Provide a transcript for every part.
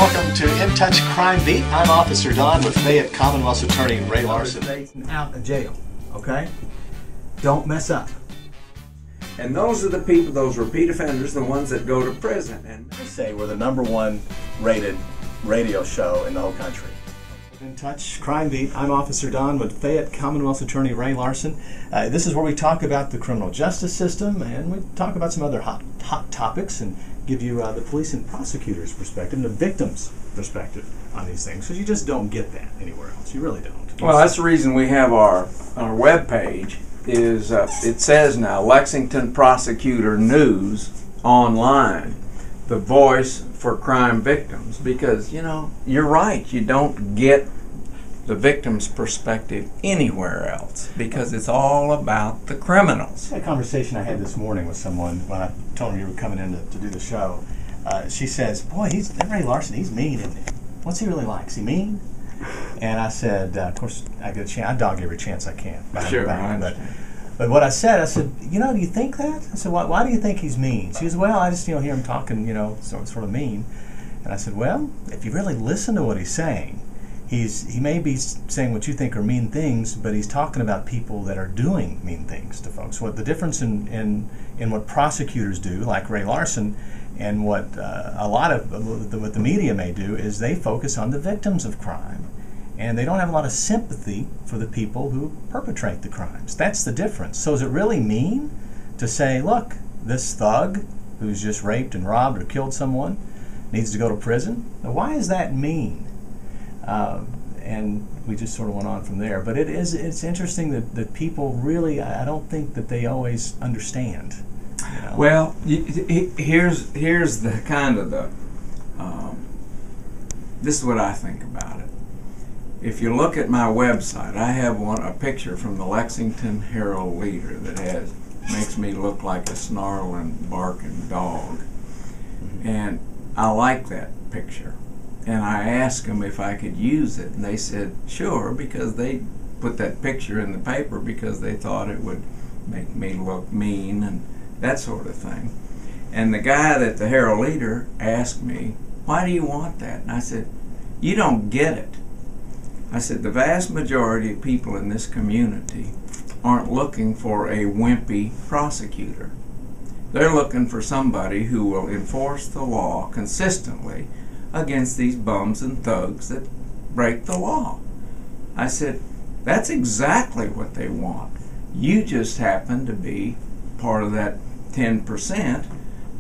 Welcome to In Touch Crime Beat. I'm Officer Don with Fayette Commonwealth's Attorney Ray Larson. Out of jail, okay? Don't mess up. And those are the people, those repeat offenders, the ones that go to prison. And They say we're the #1 rated radio show in the whole country. In Touch Crime Beat. I'm Officer Don with Fayette Commonwealth's Attorney Ray Larson. This is where we talk about the criminal justice system, and we talk about some other hot topics and give you the police and prosecutors' perspective and the victims' perspective on these things, because you just don't get that anywhere else. You really don't. well, that's the reason we have our web page. Is it says now Lexington Prosecutor News Online, the voice for crime victims, because you're right, you don't get the victim's perspective anywhere else because it's all about the criminals. A conversation I had this morning with someone when I told him you were coming in to do the show. She says, "Boy, that Ray Larson, he's mean, isn't he? What's he really like? Is he mean?" And I said, "Of course, I get a chance. I dog every chance I can." Sure, I understand. But what I said, do you think that? I said, why do you think he's mean? She goes, well, I just hear him talking, sort of mean. And I said, well, if you really listen to what he's saying, he may be saying what you think are mean things, but he's talking about people that are doing mean things to folks. What the difference in what prosecutors do, like Ray Larson, and what what the media may do is they focus on the victims of crime. And they don't have a lot of sympathy for the people who perpetrate the crimes. That's the difference. So is it really mean to say, look, this thug who's just raped and robbed or killed someone needs to go to prison? Now, why is that mean? And we just sort of went on from there. But it's interesting that people really, I don't think that they always understand. Well, here's the kind of this is what I think about it. If you look at my website, I have a picture from the Lexington Herald Leader that makes me look like a snarling, barking dog. And I like that picture. And I asked them if I could use it, and they said sure, because they put that picture in the paper because they thought it would make me look mean and that sort of thing. And the guy at the Herald Leader asked me, why do you want that? And I said, you don't get it. I said, the vast majority of people in this community aren't looking for a wimpy prosecutor. They're looking for somebody who will enforce the law consistently against these bums and thugs that break the law. I said, that's exactly what they want. You just happen to be part of that 10%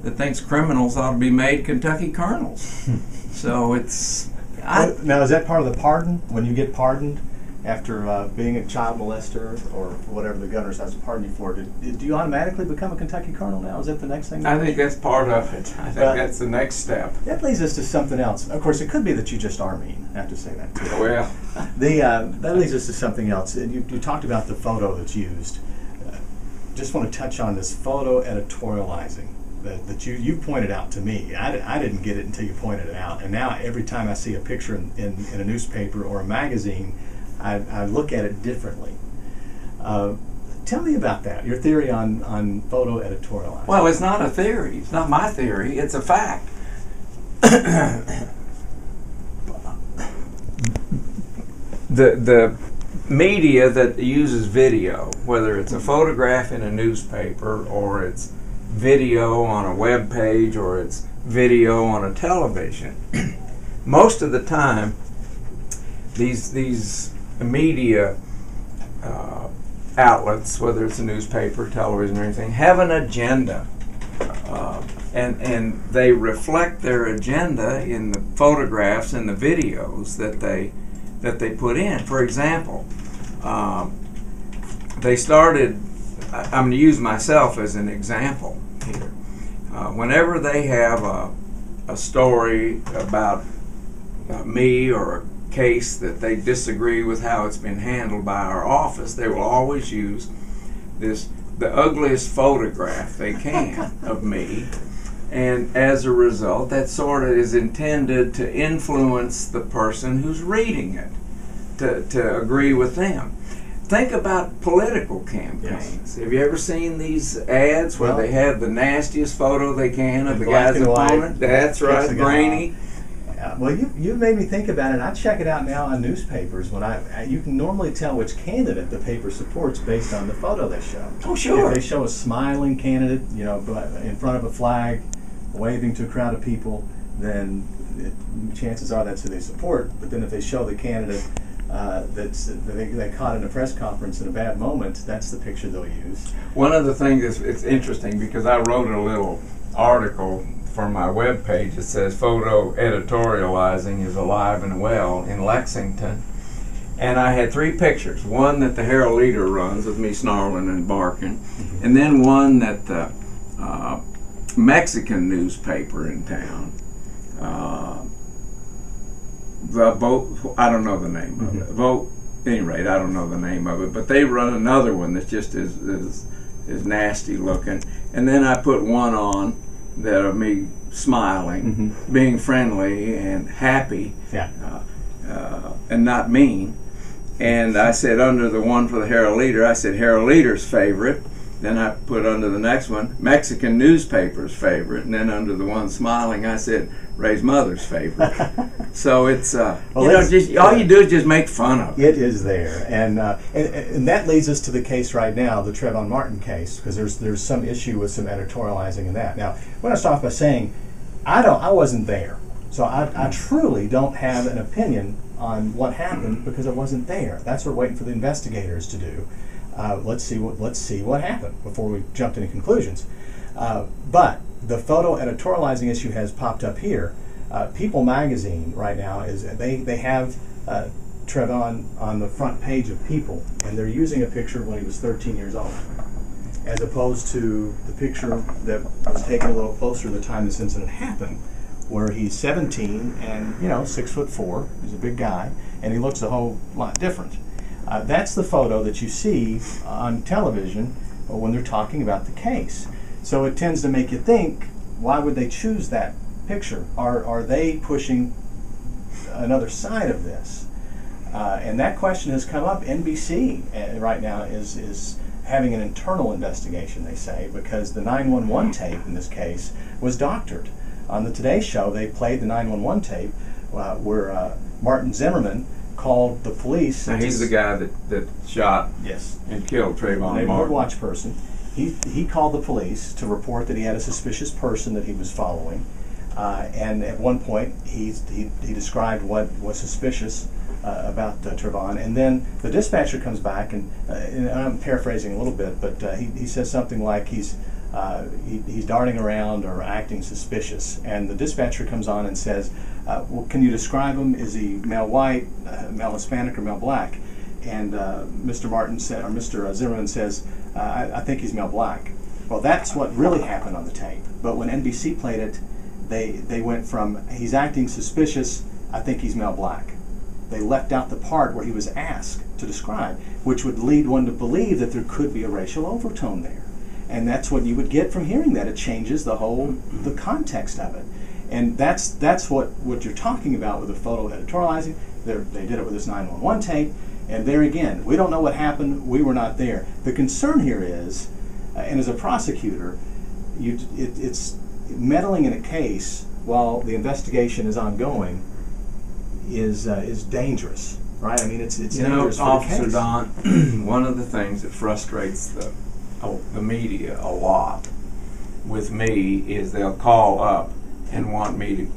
that thinks criminals ought to be made Kentucky colonels. So it's... Now, is that part of the pardon? When you get pardoned after being a child molester or whatever the governor has to pardon you for, do you automatically become a Kentucky colonel now? Is that the next thing? I think that's part of it. I think that's the next step. That leads us to something else. Of course, it could be that you just are mean. I have to say that too. Well, that leads us to something else. You talked about the photo that's used. Just want to touch on this photo editorializing that you pointed out to me. I didn't get it until you pointed it out, and now every time I see a picture in a newspaper or a magazine, I look at it differently. Tell me about that, your theory on photo editorializing. Well, it's not a theory. It's not my theory. It's a fact. The media that uses video, whether it's a photograph in a newspaper or it's video on a web page or it's video on a television, most of the time these media outlets, whether it's a newspaper, television, or anything, have an agenda, and they reflect their agenda in the photographs and the videos that they put in. For example, they started, I'm going to use myself as an example here. Whenever they have a story about me or a case that they disagree with how it's been handled by our office, they will always use the ugliest photograph they can of me. And as a result, that sort of is intended to influence the person who's reading it to agree with them. Think about political campaigns. Yes. Have you ever seen these ads where they have the nastiest photo they can of the guy's opponent? That's right, grainy. Well, you made me think about it. I check it out now on newspapers. You can normally tell which candidate the paper supports based on the photo they show. Oh, sure. If they show a smiling candidate, in front of a flag, waving to a crowd of people, then chances are that's who they support. But then if they show the candidate they caught in a press conference in a bad moment, that's the picture they'll use. One of the things it's interesting because I wrote a little article for my webpage. It says photo editorializing is alive and well in Lexington. And I had 3 pictures. One that the Herald Leader runs with me snarling and barking, and then one that the Mexican newspaper in town, the Vote, I don't know the name of it. Vote, at any rate, I don't know the name of it, but they run another one that's just as nasty looking. And then I put one on that of me smiling, being friendly and happy, and not mean. And I said under the one for the Herald Leader, I said Herald Leader's favorite. Then I put under the next one, Mexican newspaper's favorite. And then under the one smiling, I said Ray's mother's favorite. So it's, all you do is just make fun of it. It is there. And that leads us to the case right now, the Trayvon Martin case, because there's some issue with some editorializing in that. Now, I want to start off by saying I wasn't there. So I truly don't have an opinion on what happened because I wasn't there. That's what we're waiting for the investigators to do. Let's see what happened before we jump to any conclusions. But the photo editorializing issue has popped up here. People Magazine right now they have Trayvon on the front page of People, and they're using a picture when he was 13 years old, as opposed to the picture that was taken a little closer to the time this incident happened, where he's 17 and 6'4". He's a big guy, and he looks a whole lot different. That's the photo that you see on television when they're talking about the case. So it tends to make you think, why would they choose that picture? Are they pushing another side of this? And that question has come up. NBC right now is having an internal investigation, they say, because the 911 tape in this case was doctored. On the Today Show, they played the 911 tape where Martin Zimmerman called the police. Now he's the guy that shot and killed Trayvon Martin. A neighborhood watch person. He called the police to report that he had a suspicious person that he was following, and at one point he described what was suspicious about Trayvon, and then the dispatcher comes back and I'm paraphrasing a little bit, but he says something like he's darting around or acting suspicious, and the dispatcher comes on and says, well, can you describe him? Is he male white, male Hispanic, or male black? And Mr. Martin said, or Mr. Zimmerman says, I think he's male black. Well, that's what really happened on the tape. But when NBC played it, they went from he's acting suspicious, I think he's male black. They left out the part where he was asked to describe, which would lead one to believe that there could be a racial overtone there. And that's what you would get from hearing that. It changes the context of it. And that's what you're talking about with the photo editorializing. They did it with this 911 tape. And there again, we don't know what happened. We were not there. The concern here is, and as a prosecutor, it's meddling in a case while the investigation is ongoing is dangerous, right? I mean, it's dangerous for the case. Officer Don, one of the things that frustrates the media a lot with me is they'll call up and want me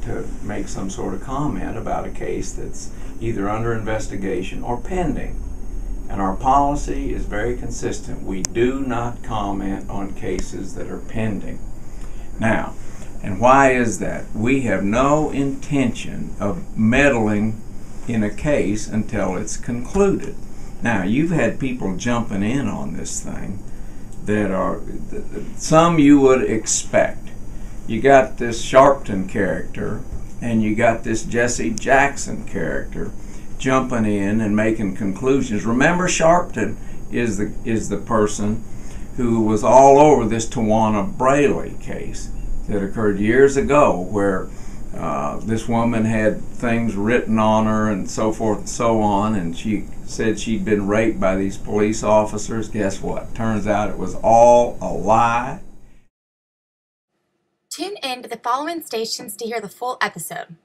to make some sort of comment about a case that's either under investigation or pending. And our policy is very consistent. We do not comment on cases that are pending. Now, and why is that? We have no intention of meddling in a case until it's concluded. Now, you've had people jumping in on this thing that are, some you would expect. You got this Sharpton character and you got this Jesse Jackson character jumping in and making conclusions. Remember, Sharpton is the person who was all over this Tawana Brayley case that occurred years ago, where this woman had things written on her and so forth and so on, and she said she'd been raped by these police officers. Guess what? Turns out it was all a lie. Tune in to the following stations to hear the full episode.